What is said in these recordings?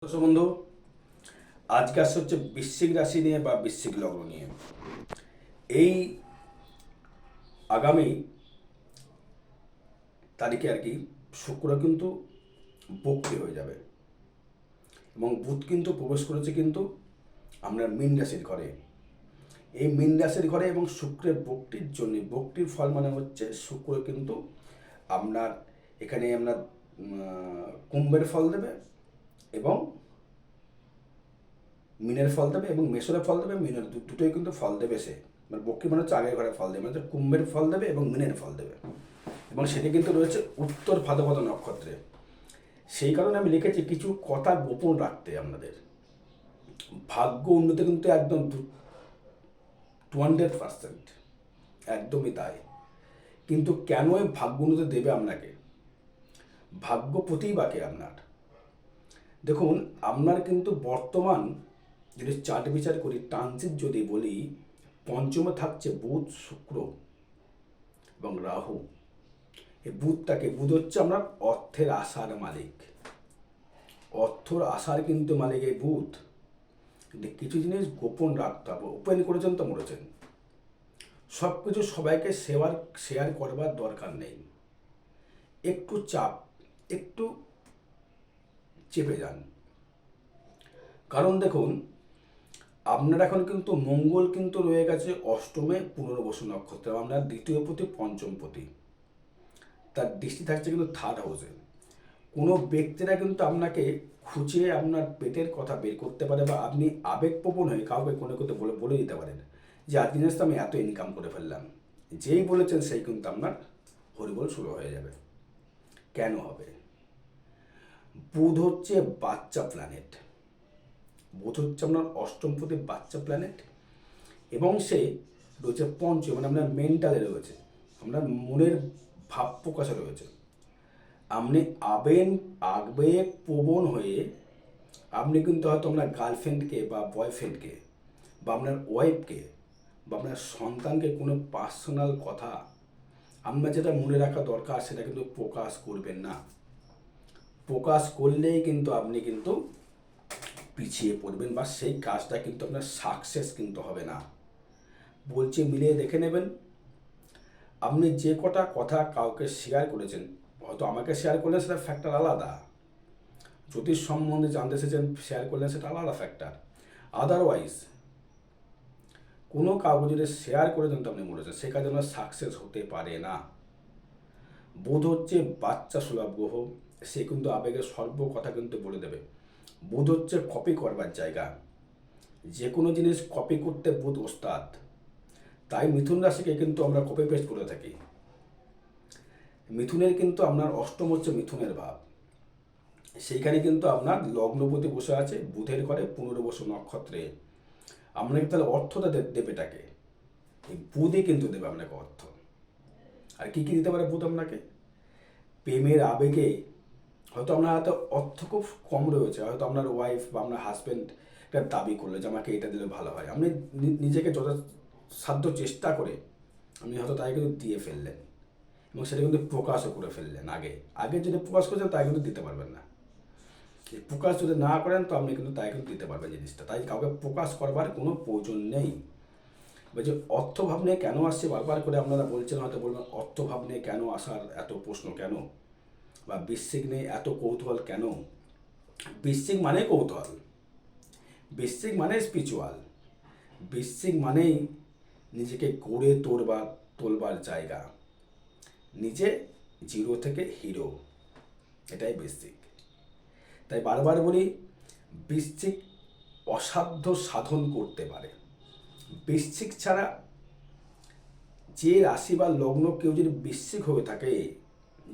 দর্শক বন্ধু, আজকে আসছে হচ্ছে বৃশ্চিক রাশি নিয়ে বা বৃশ্চিক লগ্ন নিয়ে। এই আগামী তারিখে আর কি শুক্র কিন্তু বক্রী হয়ে যাবে এবং বুধ কিন্তু প্রবেশ করেছে কিন্তু আমরা মীন রাশির ঘরে। এই মীন রাশির ঘরে এবং শুক্রের বক্রীর জন্য, বক্রীর ফল মানে হচ্ছে শুক্র কিন্তু আপনার এখানে আপনার কুম্ভের ফল দেবে এবং মিনের ফল দেবে এবং মেষরের ফল দেবে। মিনের দুটোই কিন্তু ফল দেবে সে, মানে বক্রী মানে হচ্ছে আগের ঘরে ফল দেবে, মানে কুম্ভের ফল দেবে এবং মিনের ফল দেবে, এবং সেটি কিন্তু রয়েছে উত্তর ভাদ্রপদ নক্ষত্রে। সেই কারণে আমি লিখেছি কিছু কথা গোপন রাখতে আপনাদের। ভাগ্য উন্নতি কিন্তু একদম 200%, একদমই তাই। কিন্তু কেন এই ভাগ্য উন্নতি দেবে আপনাকে? ভাগ্য প্রতিবাকে আপনার দেখুন, আপনার কিন্তু বর্তমান যদি চার্ট বিচার করি, ট্রানজিট যদি বলি, পঞ্চমে থাকছে বুধ, শুক্র এবং রাহু। এই বুধ হচ্ছে আপনার অর্থের আশার মালিক, অর্থর আশার কিন্তু মালিক এই বুধ। কিন্তু কিছু জিনিস গোপন রাখতে হবে। ওপেন করেছেন তো মরেছেন, সব কিছু সবাইকে শেয়ার করবার দরকার নেই। একটু চাপ, একটু চেপে যান। কারণ দেখুন, আপনার এখন কিন্তু মঙ্গল কিন্তু রয়ে গেছে অষ্টমে পুনর্বসু নক্ষত্রে, আপনার দ্বিতীয় পতি পঞ্চম পতি, তার দৃষ্টি থাকছে কিন্তু থার্ড হাউসে। কোনো ব্যক্তিরা কিন্তু আপনাকে খুঁচিয়ে আপনার পেটের কথা বের করতে পারে, বা আপনি আবেগপ্রবণ হয়ে কাউকে কোনো করতে বলে বলে দিতে পারেন যে আজ দিনের তো আমি এত ইনকাম করে ফেললাম। যেই বলেছেন সেই কিন্তু আপনার হরিবোল শুরু হয়ে যাবে। কেন হবে? বুধ হচ্ছে বাচ্চা প্ল্যানেট, বুধ হচ্ছে আপনার অষ্টমপতি বাচ্চা প্ল্যানেট, এবং সে রয়েছে পঞ্চম, মানে আপনার মেন্টালে রয়েছে, আপনার মনের ভাব প্রকাশে রয়েছে। আপনি আবেগ প্রবণ হয়ে আপনি কিন্তু হয়তো আপনার গার্লফ্রেন্ডকে বা বয়ফ্রেন্ডকে বা আপনার ওয়াইফকে বা আপনার সন্তানকে কোনো পার্সোনাল কথা আপনার যেটা মনে রাখা দরকার সেটা কিন্তু প্রকাশ করবেন না। প্রকাশ করলেই কিন্তু আপনি কিন্তু পিছিয়ে পড়বেন, বা সেই কাজটা কিন্তু আপনার সাকসেস কিন্তু হবে না। বলছি, মিলিয়ে দেখে নেবেন। আপনি যে কটা কথা কাউকে শেয়ার করেছেন, হয়তো আমাকে শেয়ার করলেন সেটা ফ্যাক্টর আলাদা, জ্যোতিষ সম্বন্ধে জানতে এসেছেন শেয়ার করলেন সেটা আলাদা ফ্যাক্টর। আদারওয়াইজ কোনো কাউকে যদি শেয়ার করে দেন তো আপনি মরেছেন, সে কাজে আপনার সাকসেস হতে পারে না। বুধ হচ্ছে বাচ্চা সুলভ গ্রহ, সে কিন্তু আবেগের সর্ব কথা কিন্তু বলে দেবে। বুধ হচ্ছে কপি করবার জায়গা, যে কোনো জিনিস কপি করতে বুধ ওস্তাদ। তাই মিথুন রাশিকে কিন্তু আমরা কপি পেস্ট করে থাকি। মিথুনের কিন্তু আপনার অষ্টম হচ্ছে মিথুনের ভাব, সেইখানে কিন্তু আপনার লগ্নপতি বসে আছে বুধের ঘরে পুনর্বসু নক্ষত্রে। আপনাকে তাহলে অর্থটা দেবে এটাকে, এই বুধই কিন্তু দেবে আপনাকে অর্থ। আর কী কী দিতে পারে বুধ আপনাকে? প্রেমের আবেগে হয়তো আপনার হাতে অর্থ খুব কম রয়েছে, হয়তো আপনার ওয়াইফ বা আপনার হাজব্যান্ড একটা দাবি করলো যে আমাকে এটা দিলে ভালো হয়, আপনি নিজেকে যথাসাধ্য চেষ্টা করে আপনি হয়তো তাই কিন্তু দিয়ে ফেললেন, এবং সেটা কিন্তু প্রকাশও করে ফেললেন। আগে আগে যদি প্রকাশ করেছেন তাই কিন্তু দিতে পারবেন না। প্রকাশ যদি না করেন তো আপনি কিন্তু তাই কিন্তু দিতে পারবেন জিনিসটা। তাই কাউকে প্রকাশ করবার কোনো প্রয়োজন নেই। এবার যে অর্থভাব নিয়ে কেন আসছে বারবার করে আপনারা বলছেন, হয়তো বলবেন অর্থভাব নিয়ে কেন আসার এত প্রশ্ন কেন, বা বৃশ্চিক নিয়ে এত কৌতূহল কেন? বৃশ্চিক মানে কৌতূহল, বৃশ্চিক মানে স্পিরিচুয়াল, বৃশ্চিক মানেই নিজেকে গড়ে তোলবার জায়গা, নিজে জিরো থেকে হিরো, এটাই বৃশ্চিক। তাই বারবার বলি, বৃশ্চিক অসাধ্য সাধন করতে পারে। বৃশ্চিক ছাড়া যে রাশি বা লগ্ন কেউ যদি বৃশ্চিক হয়ে থাকে,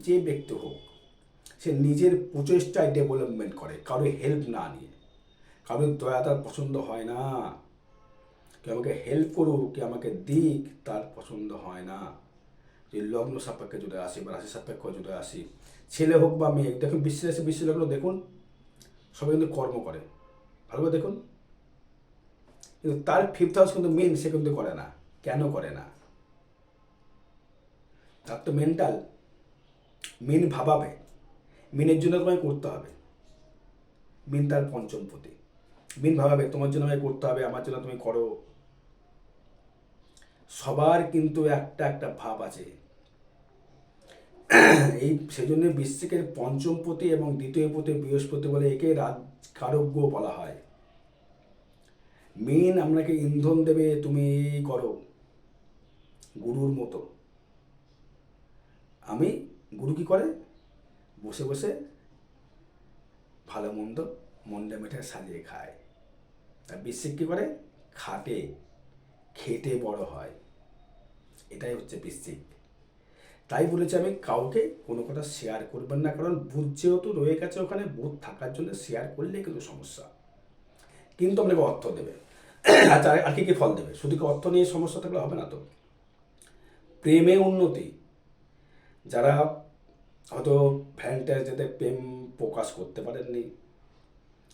যে ব্যক্তি হোক, সে নিজের প্রচেষ্টায় ডেভেলপমেন্ট করে, কারোর হেল্প না নিয়ে। কারোর দয়া তার পছন্দ হয় না, কেউ আমাকে হেল্প করুক, কেউ আমাকে দিক, তার পছন্দ হয় না। যে লগ্ন সাপেক্ষে যদি আসি বা রাশি সাপেক্ষ যদি আসি, ছেলে হোক বা মেয়ে, দেখুন বিশ্ব লগ্ন দেখুন, সবাই কিন্তু কর্ম করে, ভালোভাবে দেখুন, কিন্তু তার ফিফথ হাউস কিন্তু মেন, সে কিন্তু করে না। কেন করে না? তার তো মেন্টাল, মেন ভাবাবে, মেনের জন্য তোমায় করতে হবে। মিন তার পঞ্চমপতি। মিন ভাবাবে তোমার জন্য আমাকে করতে হবে, আমার জন্য তুমি করো। সবার কিন্তু একটা একটা ভাব আছে। এই সেজন্য বৃশ্চিকের পঞ্চমপতি এবং দ্বিতীয় পতি বৃহস্পতি বলে একে রাজকারজ্ঞ বলা হয়। মিন আপনাকে ইন্ধন দেবে, তুমি এই করো, গুরুর মতো। আমি গুরু কি করে, বসে বসে ভালো মন্দ মন্ডা মিঠা সাজিয়ে খায়। আর বৃশ্চিক কী করে, খাটে, খেটে বড় হয়। এটাই হচ্ছে বৃশ্চিক। তাই বলেছি আমি কাউকে কোনো কথা শেয়ার করবেন না, কারণ বুধ যেহেতু রয়ে গেছে ওখানে, বুধ থাকার জন্য শেয়ার করলে কিন্তু সমস্যা। কিন্তু আপনাকে অর্থ দেবে। আচ্ছা, আর কি ফল দেবে? শুধু কি অর্থ নিয়ে সমস্যা থাকলে হবে না তো। প্রেমে উন্নতি। যারা হয়তো ভ্যালেন্টাইন্স ডেতে প্রেম প্রকাশ করতে পারেননি,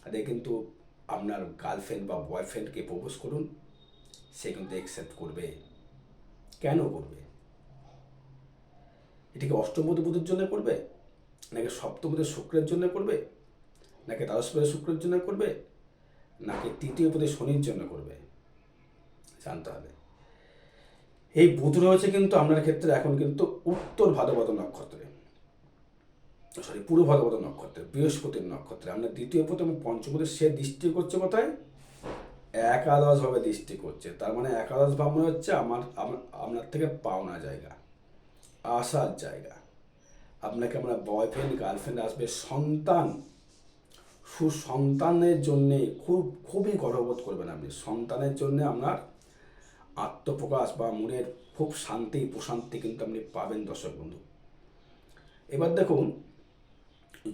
তাদের কিন্তু আপনার গার্লফ্রেন্ড বা বয়ফ্রেন্ডকে প্রপোজ করুন, সে কিন্তু অ্যাকসেপ্ট করবে। কেন করবে? এটাকে অষ্টমপতি বুধের জন্য করবে, নাকি সপ্তমপতি শুক্রের জন্য করবে, নাকি দ্বাদশপতি শুক্রের জন্য করবে, নাকি তৃতীয় পতি শনির জন্য করবে? জানতে হবে। এই বুধ রয়েছে কিন্তু আপনার ক্ষেত্রে এখন কিন্তু উত্তর ভাদ্রপদ নক্ষত্রে, পূর্ব ভাদ্রপদ নক্ষত্রে, বৃহস্পতির নক্ষত্রে। আপনার দ্বিতীয় পতি এবং পঞ্চমপতি সে দৃষ্টি করছে কোথায়? একাদশভাবে দৃষ্টি করছে। তার মানে একাদশ ভাব মানে হচ্ছে আপনার থেকে পাওনা জায়গা, আসার জায়গা। আপনাকে আপনার বয়ফ্রেন্ড গার্লফ্রেন্ড আসবে, সন্তান, সুসন্তানের জন্যে খুবই গর্ববোধ করবেন আপনি। সন্তানের জন্যে আপনার আত্মপ্রকাশ বা মনের খুব শান্তি প্রশান্তি কিন্তু আপনি পাবেন দর্শক বন্ধু। এবার দেখুন,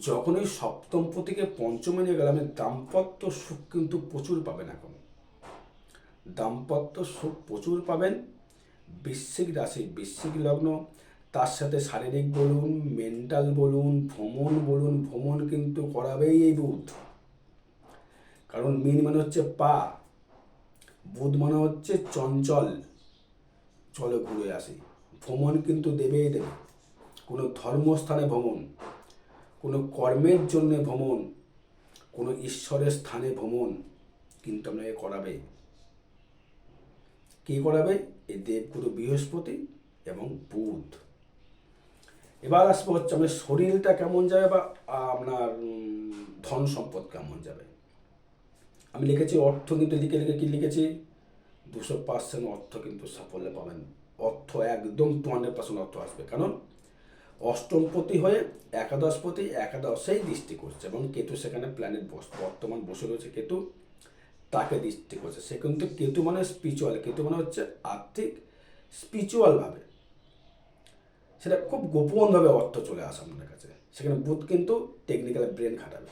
যখনই সপ্তমপতিকে পঞ্চমে নিয়ে গেলে আপনি দাম্পত্য সুখ কিন্তু প্রচুর পাবেন। এখন দাম্পত্য সুখ প্রচুর পাবেন। বৃশ্চিক রাশি, বৃশ্চিক লগ্ন, তার সাথে শারীরিক বলুন, মেন্টাল বলুন, ভ্রমণ কিন্তু করাবেই এই বুধ। কারণ মিন মানে হচ্ছে পা, বুধ মানে হচ্ছে চঞ্চল, চলো ঘুরে আসি। ভ্রমণ কিন্তু দেবেই দেবে। কোনো ধর্মস্থানে ভ্রমণ, কোনো কর্মের জন্যে ভ্রমণ, কোনো ঈশ্বরের স্থানে ভ্রমণ কিন্তু আপনাকে করাবে। কী করাবে? এই দেবগুরু বৃহস্পতি এবং বুধ। এবার আসবো হচ্ছে আপনার শরীরটা কেমন যাবে বা আপনার ধন সম্পদ কেমন যাবে। আমি লিখেছি অর্থ, কিন্তু এদিকে কি লিখেছি, 200% অর্থ কিন্তু সাফল্য পাবেন। অর্থ একদম 200% অর্থ আসবে। কারণ অষ্টমপতি হয়ে একাদশপতি একাদশেই দৃষ্টি করছে এবং কেতু সেখানে প্ল্যানেট বর্তমান বসে রয়েছে, কেতু তাকে দৃষ্টি করছে। সে কিন্তু কেতু মানে স্পিরিচুয়াল, কেতু মানে হচ্ছে আর্থিক, স্পিরিচুয়ালভাবে সেটা খুব গোপনভাবে অর্থ চলে আসে আপনার কাছে। সেখানে বুধ কিন্তু টেকনিক্যাল ব্রেন খাটাবে।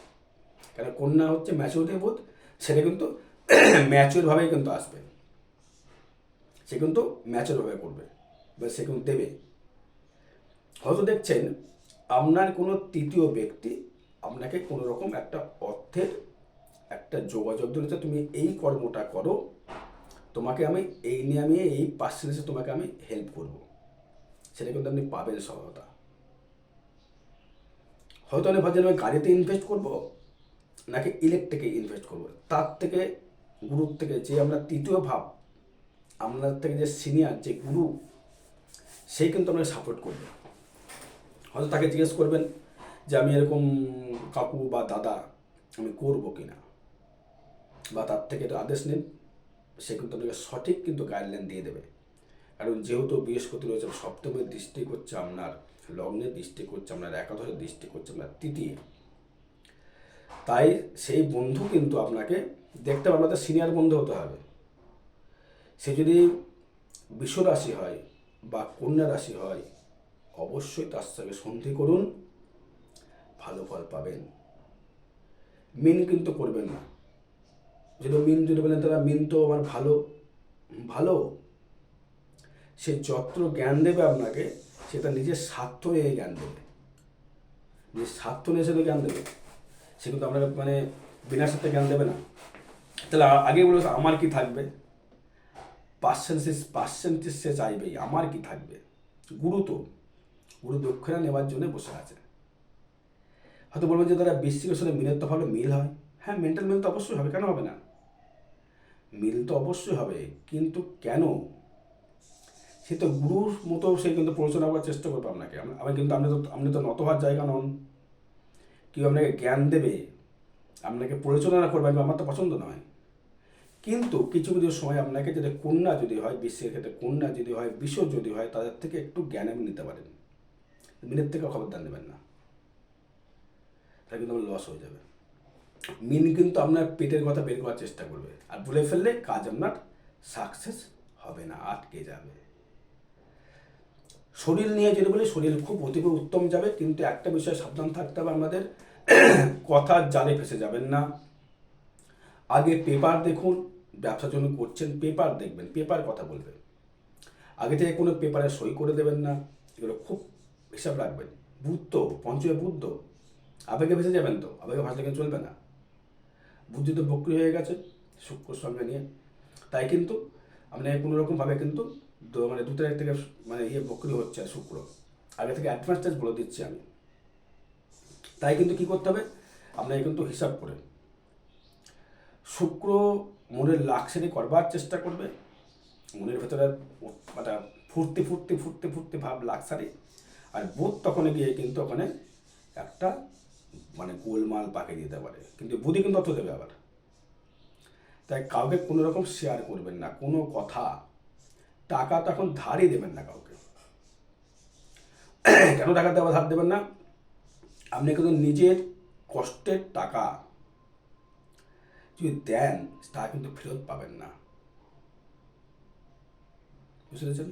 কারণ কন্যা হচ্ছে ম্যাচুরিটি বুধ, সেটা কিন্তু ম্যাচিওরভাবেই কিন্তু আসবে। সে কিন্তু ম্যাচিওরভাবে করবে বা সে কিন্তু দেবে। হয়তো দেখছেন আপনার কোনো তৃতীয় ব্যক্তি আপনাকে কোনো রকম একটা অর্থের একটা যোগাযোগ ধরেছে, তুমি এই কর্মটা করো, তোমাকে আমি এই নিয়ে আমি এই পার্সেন্টেজে তোমাকে আমি হেল্প করব, সেটা কিন্তু আপনি পাবেন সহায়তা। হয়তো আপনি ভাবছেন আমি গাড়িতে ইনভেস্ট করবো নাকি ইলেকট্রিকে ইনভেস্ট করবো। তার থেকে গুরুর থেকে যে আমরা তৃতীয় ভাব, আপনার থেকে যে সিনিয়র যে গুরু, সেই কিন্তু আপনাকে সাপোর্ট করবে। হয়তো তাকে জিজ্ঞেস করবেন যে আমি এরকম কাকু বা দাদা আমি করবো কিনা, বা তার থেকে একটু আদেশ নিন। সে কিন্তু আপনাকে সঠিক কিন্তু গাইডলাইন দিয়ে দেবে। কারণ যেহেতু বৃহস্পতি রয়েছে সপ্তমের দৃষ্টি করছে আপনার লগ্নের দৃষ্টি করছে আপনার একাদশের দৃষ্টি করছে আপনার তৃতীয়, তাই সেই বন্ধু কিন্তু আপনাকে দেখতে হবে। আপনাদের সিনিয়র বন্ধু হতে হবে। সে যদি বৃষ রাশি হয় বা কন্যা রাশি হয়, অবশ্যই তার সঙ্গে সন্ধি করুন, ভালো ফল পাবেন। মিন কিন্তু করবেন না। যদি মিন যদি বলেন তারা মিন তো আমার ভালো ভালো, সে যত জ্ঞান দেবে আপনাকে সেটা নিজের স্বার্থ নিয়ে জ্ঞান দেবে, নিজের স্বার্থ নিয়ে সেটা জ্ঞান দেবে। সে কিন্তু আপনাকে মানে বিনা স্বার্থে জ্ঞান দেবে না। তাহলে আগে বলে আমার কি থাকবে, পার্সেন্টেজ সে চাইবেই, আমার কি থাকবে। গুরু দক্ষিণা নেওয়ার জন্য বসে আছে। হয়তো বলবেন যে তারা বৃশ্চিকের সাথে মিনের তো ভালো মিল হয়। হ্যাঁ, মেন্টাল মিল তো অবশ্যই হবে, কেন হবে না? মিল তো অবশ্যই হবে, কিন্তু কেন? সে তো গুরুর মতো সে কিন্তু প্ররোচনা করার চেষ্টা করবে আপনাকে। আমি কিন্তু আপনি তো নত হওয়ার জায়গা নন। কেউ আপনাকে জ্ঞান দেবে, আপনাকে পরিচালনা করবে, আমার তো পছন্দ নয়। কিন্তু কিছু কিছু সময় আপনাকে যদি কন্যা যদি হয়, বিশ্বের ক্ষেত্রে কন্যা যদি হয়, বিশ্ব যদি হয়, তাদের থেকে একটু জ্ঞান আপনি নিতে পারেন। মিনের থেকে খবরদার নেবেন না, তাহলে কিন্তু আমার লস হয়ে যাবে। মিন কিন্তু আপনার পেটের কথা বের করার চেষ্টা করবে, আর ভুলে ফেললে কাজ আপনার সাকসেস হবে না, আটকে যাবে। শরীর নিয়ে যদি বলি, শরীর খুব অতীব উত্তম যাবে, কিন্তু একটা বিষয়ে সাবধান থাকতে হবে আমাদের, কথার জালে ফেসে যাবেন না। আগে পেপার দেখুন, ব্যবসার জন্য করছেন, পেপার দেখবেন, পেপার কথা বলবে। আগে থেকে কোনো পেপারে সই করে দেবেন না, এগুলো খুব হিসাব রাখবেন। বুদ্ধ, পঞ্চমে বুদ্ধ, আবেগে ভেসে যাবেন তো, আবেগে ভাসলে কিন্তু চলবে না। বুদ্ধি তো বক্রি হয়ে গেছে শুক্রর সঙ্গে নিয়ে, তাই কিন্তু আপনি কোনোরকমভাবে কিন্তু মানে 2 তারিখ থেকে মানে বক্রি হচ্ছে শুক্র, আগে থেকে অ্যাডভান্স বলে দিচ্ছি আমি। তাই কিন্তু কী করতে হবে, আপনাকে কিন্তু হিসাব করে শুক্র মনের লাক্সারি করবার চেষ্টা করবে, মনের ভেতরে একটা ফুর্তি ফুর্তি ফুর্তি ফুর্তি ভাব লাক্সারি, আর বুধ তখন গিয়ে কিন্তু ওখানে একটা মানে গোলমাল পাকিয়ে দিতে পারে, কিন্তু বুধই কিন্তু অর্থ দেবে আবার। তাই কাউকে কোনো রকম শেয়ার করবেন না কোনো কথা, টাকা তো এখন ধারই দেবেন না কাউকে। কেন টাকা দেওয়া ধার দেবেন না? আপনি কিন্তু নিজের কষ্টের টাকা যদি দেন, তা কিন্তু ফেরত পাবেন না, বুঝতে পেরেছেন?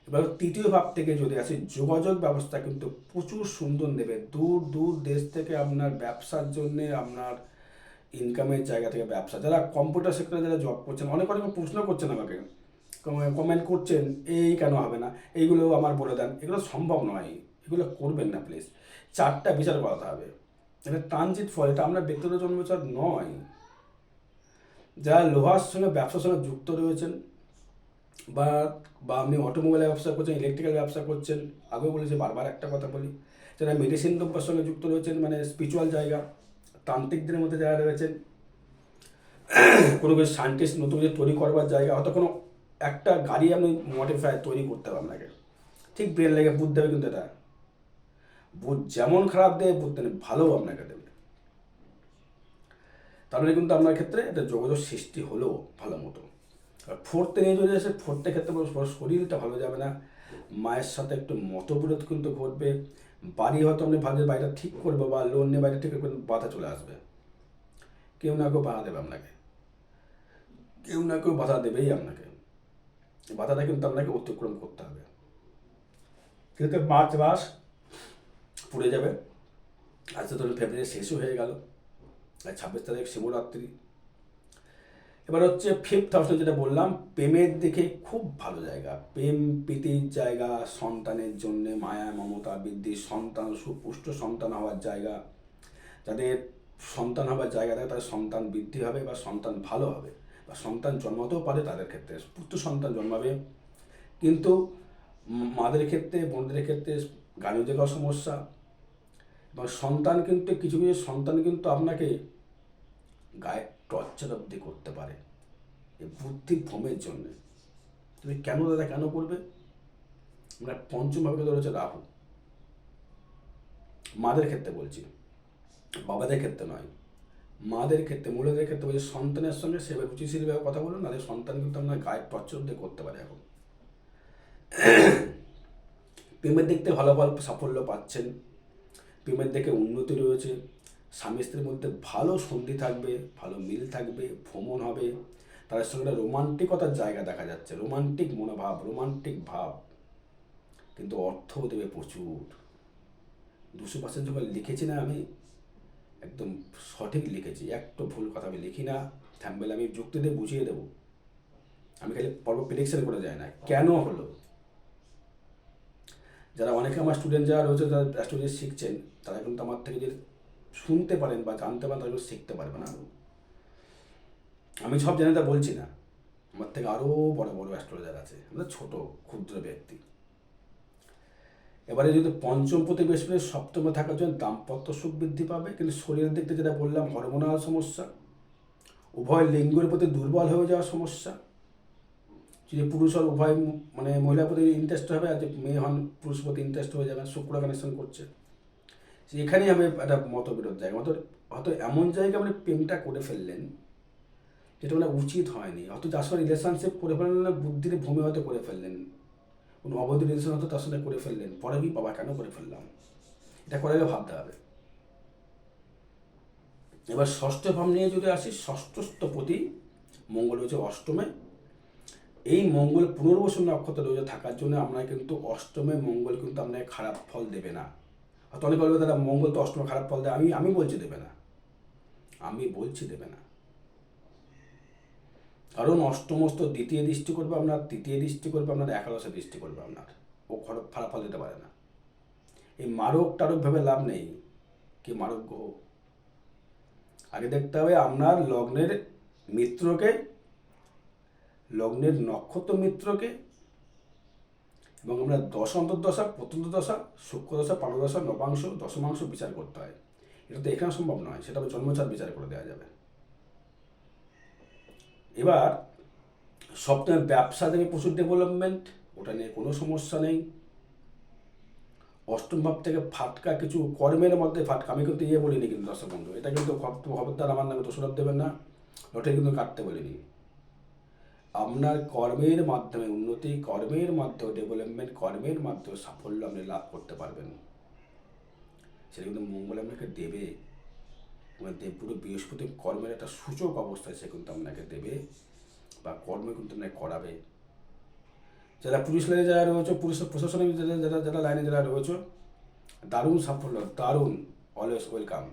এবার তৃতীয় ভাব থেকে যদি আসি, যোগাযোগ ব্যবস্থা কিন্তু প্রচুর সুন্দর নেবে। দূর দূর দেশ থেকে আপনার ব্যবসার জন্যে, আপনার ইনকামের জায়গা থেকে ব্যবসা, যারা কম্পিউটার সেক্টরে যারা জব করছেন, অনেক অনেক প্রশ্ন করছেন আমাকে, কমেন্ট করছেন, এই কেন হবে না, এইগুলো আমার বলে দেন। এগুলো সম্ভব নয়, এগুলো করবেন না প্লিজ। 4টা বিচার করাতে হবে, এটা ট্রানজিট ফল, এটা আপনার ব্যক্তিগত জন্মচার নয়। যারা লোহার সঙ্গে ব্যবসার সঙ্গে যুক্ত রয়েছেন, বা বা আপনি অটোমোবাইলের ব্যবসা করছেন, ইলেকট্রিক্যাল ব্যবসা করছেন, আগেও বলেছি, বারবার একটা কথা বলি, যারা মেডিসিন দ্রব্যের সঙ্গে যুক্ত রয়েছেন, মানে স্পিরিচুয়াল জায়গা, তান্ত্রিকদের মধ্যে যারা রয়েছেন, কোনো কিছু সায়েন্টিস্ট নতুন কিছু তৈরি করবার জায়গা, হয়তো কোনো একটা গাড়ি আপনি মডিফাই তৈরি করতে হবে আপনাকে, ঠিক ব্রেন লেগে বুধ দেবে, কিন্তু এটা বুধ যেমন খারাপ দেবে, বুধ তেমনি ভালোও আপনাকে দেবে। তাহলে কিন্তু আপনার ক্ষেত্রে এটা যোগাযোগ সৃষ্টি হলো ভালো মতো। আর ফোর্থে নিয়ে যদি আসে, ফোর্থের ক্ষেত্রে শরীরটা ভালো যাবে না, মায়ের সাথে একটু মতবিরোধ কিন্তু ঘটবে, বাড়ি হয়তো আপনি ভাবছেন বাড়িটা ঠিক করবো বা লোন নিয়ে বাড়িটা ঠিক করবেন, বাধা চলে আসবে, কেউ না কেউ বাধা দেবে আপনাকে, কেউ না কেউ বাধা দেবেই আপনাকে। বাধাটা কিন্তু আপনাকে অতিক্রম করতে হবে। কিন্তু মার্চ মাস পুড়ে যাবে, আজকে ধরুন ফেব্রুয়ারি শেষও হয়ে গেল, আর 26 তারিখ শিবরাত্রি। এবার হচ্ছে 5th হাউসে যেটা বললাম, প্রেমের দিকে খুব ভালো জায়গা, প্রেম প্রীতির জায়গা, সন্তানের জন্য মায়া মমতা বৃদ্ধি, সন্তান সুপুষ্ট সন্তান হওয়ার জায়গা, যাদের সন্তান হওয়ার জায়গা থাকে তাদের সন্তান বৃদ্ধি হবে বা সন্তান ভালো হবে, বা সন্তান জন্মাতেও পারে, তাদের ক্ষেত্রে পুত্র সন্তান জন্মাবে। কিন্তু মাদের ক্ষেত্রে, বোনদের ক্ষেত্রে গাড়িও দেওয়ার সমস্যা, এবং সন্তান কিন্তু কিছু কিছু সন্তান কিন্তু আপনাকে গায়ে টর্চার অব্দি করতে পারে, এই বুদ্ধি ভ্রমের জন্যে। তুমি কেন দাদা কেন করবে? আমরা পঞ্চম ভাবে ধরেছে রাহু, মাদের ক্ষেত্রে বলছি, বাবাদের ক্ষেত্রে নয়, মাদের ক্ষেত্রে, মহিলাদের ক্ষেত্রে বলছি, সন্তানের সঙ্গে সেভাবে রুচিশীলভাবে কথা বলুন, নাহলে সন্তান কিন্তু আপনার গায়ে টর্চার অব্দি করতে পারে। এখন প্রেমের দিক থেকে ভালো ভালো সাফল্য পাচ্ছেন, প্রেমের দিকে উন্নতি রয়েছে, স্বামী স্ত্রীর মধ্যে ভালো সন্ধি থাকবে, ভালো মিল থাকবে, ভ্রমণ হবে, তাদের সঙ্গে রোমান্টিকতার জায়গা দেখা যাচ্ছে, রোমান্টিক মনোভাব, রোমান্টিক ভাব, কিন্তু অর্থও দেবে প্রচুর। 200% যখন লিখেছি না আমি, একদম সঠিক লিখেছি, একটু ভুল কথা আমি লিখি না, থ্যাম্বনেল আমি যুক্তি দিয়ে বুঝিয়ে দেবো। আমি খালি পর্ব প্রেডিকশন করে যায় না, কেন হলো। যারা অনেকে আমার স্টুডেন্ট যারা রয়েছে, যারা অ্যাস্ট্রোলজি শিখছেন, তারা কিন্তু আমার থেকে যদি শুনতে পারেন বা জানতে পারেন, তারা শিখতে পারবে না। আমি সব জেনে তা বলছি না, আমার থেকে আরও বড় বড় অ্যাস্ট্রোলজার আছে, আমরা ছোট ক্ষুদ্র ব্যক্তি। এবারে যদি পঞ্চমপতি বৃহস্পতি সপ্তমে থাকার জন্য দাম্পত্য সুখ বৃদ্ধি পাবে, কিন্তু শরীরের দিক থেকে যেটা বললাম হরমোনাল সমস্যা, উভয় লিঙ্গের প্রতি দুর্বল হয়ে যাওয়ার সমস্যা, যদি পুরুষ আর উভয় মানে মহিলার প্রতি ইন্টারেস্ট হবে আর যে মেয়ে হন পুরুষ প্রতি ইন্টারেস্ট হয়ে যাবে, শুক্র কানেকশন করছে, এখানেই হবে একটা মতবিরোধ জায়গা, হয়তো এমন জায়গায় মানে প্রেমটা করে ফেললেন যেটা মানে উচিত হয়নি, হয়তো যার সঙ্গে রিলেশনশিপ করে ফেললেন না বুদ্ধির ভূমি হয়তো করে ফেললেন, কোনো অবৈধ রিলেশন হয়তো তার সঙ্গে করে ফেললেন, পরে কি বাবা কেন করে ফেললাম, এটা করে আগে ভাবতে হবে। এবার ষষ্ঠ ভাব নিয়ে যদি আসি, ষষ্ঠস্থপতি মঙ্গল হচ্ছে অষ্টমে, এই মঙ্গল পুনর্বসু নক্ষত্র রয়েছে থাকার জন্য আমরা কিন্তু অষ্টমে মঙ্গল কিন্তু আপনাকে খারাপ ফল দেবে না। হয়তো অনেক বলবে দাদা মঙ্গল তো অষ্টমে খারাপ ফল দেয়, আমি বলছি দেবে না, আমি বলছি দেবে না, কারণ অষ্টমস্ত দ্বিতীয় দৃষ্টি করবে আপনার, তৃতীয় দৃষ্টি করবে আপনার, একাদশে দৃষ্টি করবে আপনার, ও খারাপ ফল দিতে পারে না। এই মারক টারক ভেবে লাভ নেই কি মারক গ্রহ, আগে দেখতে হবে আপনার লগ্নের মিত্রকে, লগ্নের নক্ষত্র মিত্রকে, এবং আমরা দশা অন্তর্দশা, প্রত্যন্তদশা, শুক্রদশা, পালদশা, নবাংশ, দশমাংশ বিচার করতে হয়। এটা তো এখানে সম্ভব নয়, সেটা জন্মচার বিচার করে দেওয়া যাবে। এবার সপ্তমে ব্যবসা দেবে প্রচুর ডেভেলপমেন্ট, ওটা নিয়ে কোনো সমস্যা নেই। অষ্টম ভাব থেকে ফাটকা কিছু কর্মের মধ্যে ফাটকা, আমি কিন্তু বলিনি কিন্তু দর্শক বন্ধু, এটা কিন্তু খবরদার আমার নামে দোষারোপ দেবেন না, ওটা কিন্তু কাটতে বলিনি। আপনার কর্মের মাধ্যমে উন্নতি, কর্মের মাধ্যমে ডেভেলপমেন্ট, কর্মের মাধ্যমে সাফল্য আপনি লাভ করতে পারবেন, সেটা কিন্তু মঙ্গল আপনাকে দেবে, মানে দেবগুরু বৃহস্পতি কর্মের একটা সূচক অবস্থায় সে কিন্তু আপনাকে দেবে বা কর্ম কিন্তু আপনাকে করাবে। যারা পুলিশ লাইনে যারা রয়েছে, পুলিশ প্রশাসনিক যারা লাইনে যারা রয়েছে, দারুণ সাফল্য, দারুণ, অলওয়েজ ওয়েলকাম।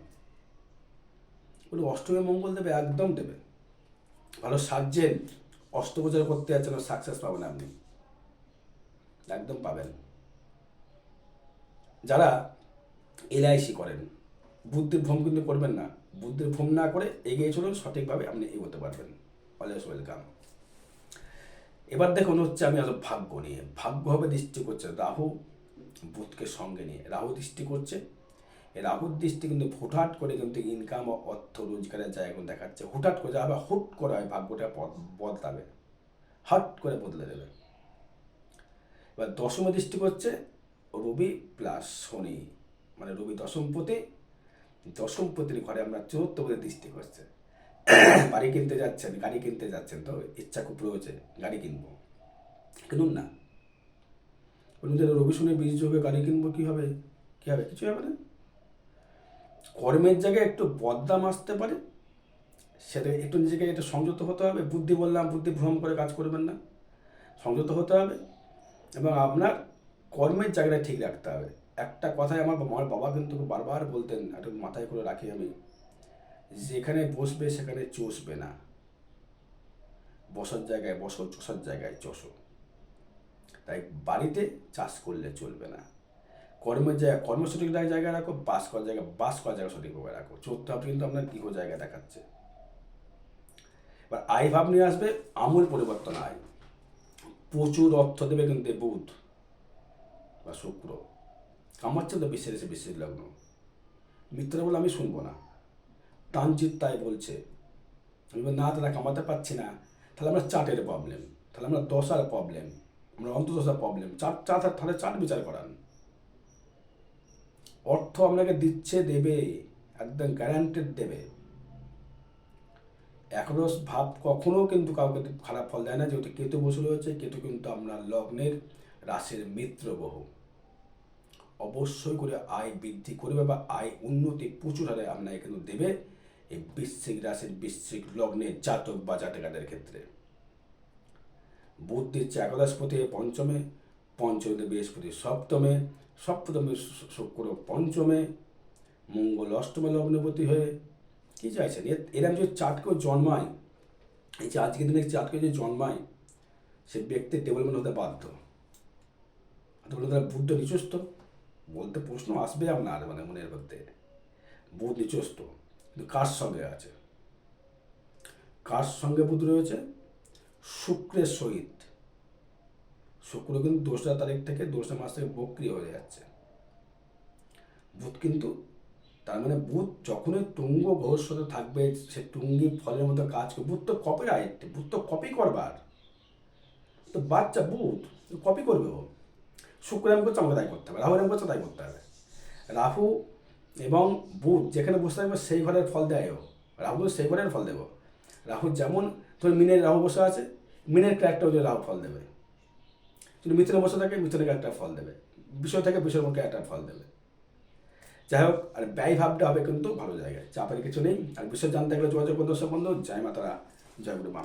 বলে অষ্টমী মঙ্গল দেবে, একদম দেবে। ভালো সার্জেন্ট অস্ত্রোপচার করতে যাচ্ছেন, সাকসেস পাবেন আপনি, একদম পাবেন। যারা এলআইসি করেন, বুদ্ধির ভ্রম কিন্তু করবেন না, বুদ্ধির ভ্রম না করে এগিয়ে চলুন, সঠিকভাবে আপনি এগোতে পারবেন, অলওয়েজ ওয়েলকাম। এবার দেখুন হচ্ছে আমি আসলে ভাগ্য নিয়ে, ভাগ্য হবে দৃষ্টি করছে রাহু বুধকে সঙ্গে নিয়ে, রাহু দৃষ্টি করছে, এই রাহুর দৃষ্টি কিন্তু হুটহাট করে কিন্তু ইনকাম ও অর্থ রোজগারের জায়গা দেখাচ্ছে, হুটহাট করে যাবে, হুট করে হয় ভাগ্যটা বদলাবে, হট করে বদলে দেবে। এবার দশমে দৃষ্টি করছে রবি প্লাস শনি, মানে রবি দশমপতি, দশমপতির ঘরে আমরা চতুর্থপতি দৃষ্টি করছে, বাড়ি কিনতে যাচ্ছেন, গাড়ি কিনতে যাচ্ছেন, তো ইচ্ছা খুব রয়েছে গাড়ি কিনবো, কিনুন না, বলুন যে রবি শনি বীজ যোগে গাড়ি কিনবো, কী হবে, কী হবে, কিছু হবে না। কর্মের জায়গায় একটু বদনাম আসতে পারে, সেটা একটু নিজেকে একটু সংযত হতে হবে, বুদ্ধি বললাম, বুদ্ধি ভ্রম করে কাজ করবেন না, সংযত হতে হবে, এবং আপনার কর্মের জায়গাটা ঠিক রাখতে হবে। একটা কথাই আমার বাবা কিন্তু বারবার বলতেন, একটু মাথায় করে রাখি আমি, যেখানে বসবে সেখানে চষবে না, বসার জায়গায় বসো, চষার জায়গায় চষো। তাই বাড়িতে চাষ করলে চলবে না, কর্মের জায়গা কর্ম সঠিক জায়গায় রাখো, বাস করার জায়গা সঠিকভাবে রাখো। চৌথ ভাব কিন্তু আপনার গৃহ জায়গা দেখাচ্ছে। এবার আয় ভাব নিয়ে আসবে, আমূল পরিবর্তন আয়, প্রচুর অর্থ দেবে কিন্তু বুধ বা শুক্র, কামাচ্ছে তো বিশ্বের এসে বিশ্বের লগ্ন, মিত্র বলে আমি শুনবো না, টানজিৎ তাই বলছে, আমি না তারা কামাতে পারছি না, তাহলে আমরা চার্টের প্রবলেম, তাহলে আমরা দশার প্রবলেম, আমরা অন্তর্দশার প্রবলেম, তাহলে চার্ট বিচার করান। অর্থ আপনাকে দিচ্ছে, দেবে, একদম গ্যারান্টেড দেবে। একাদশ ভাব কখনো কিন্তু কাউকে খারাপ ফল দেয় না, যেহেতু কেতু বসে রয়েছে, কেতু কিন্তু আপনার লগ্নের রাশির মিত্র গ্রহ, অবশ্যই করে আয় বৃদ্ধি করবে বা আয় উন্নতি প্রচুর হারে আপনাকে কিন্তু দেবে এই বৃশ্চিক রাশির বৃশ্চিক লগ্নের জাতক বা জাতকাদের ক্ষেত্রে। বুধ দিচ্ছে একাদশপতি পঞ্চমে, পঞ্চমে বৃহস্পতি সপ্তমে, সপ্তমে শুক্র পঞ্চমে, মঙ্গল অষ্টমে লগ্নপতি হয়ে কী চাইছেন, এরকম যে চার্টকেও জন্মায়, এই যে আজকের দিনে চার্টকে যে জন্মায়, সে ব্যক্তির ডেভেলপমেন্ট হতে বাধ্য। বলতে তারা বুদ্ধ নিচস্ত বলতে প্রশ্ন আসবে আপনার মানে মনের মধ্যে, বুধ নিচস্ত, কিন্তু কার সঙ্গে আছে, কার সঙ্গে বুধ রয়েছে, শুক্রের সহিত, শুক্র কিন্তু 2রা তারিখ থেকে 2রা মাস থেকে বক্রিয় হয়ে যাচ্ছে। বুধ কিন্তু, তার মানে বুধ যখনই তুঙ্গ গ্রহের সাথে থাকবে, সে টুঙ্গি ফলের মতো কাজ করবে। বুধ তো কপি রাইট, বুধ তো কপি করবার, তো বাচ্চা বুধ কপি করবে ও। শুক্র এরম করছে, আমাকে তাই করতে হবে, রাহু এরম করছে, তাই করতে হবে। রাহু এবং বুধ যেখানে বসে থাকবে সেই ঘরের ফল দেয় ও। রাহু সেই ঘরের ফল দেবো। রাহু যেমন, ধর মিনের রাহু বসে আছে, মিনের ক্যারেক্টার অনুযায়ী রাহু ফল দেবে। যদি মিথুনে বসে থাকে, মিথুনের ক্যারেক্টার ফল দেবে। বিষয় থেকে বিষয়ের মধ্যে ক্যারেক্টার ফল দেবে। যাই হোক, আর ব্যয় ভাবটা হবে কিন্তু ভালো জায়গায়, চাপের কিছু নেই। আর বিষয় জানতে গেলে যোগাযোগ করতে সব বন্ধু। জয় মাতারা, জয় গুরু মা।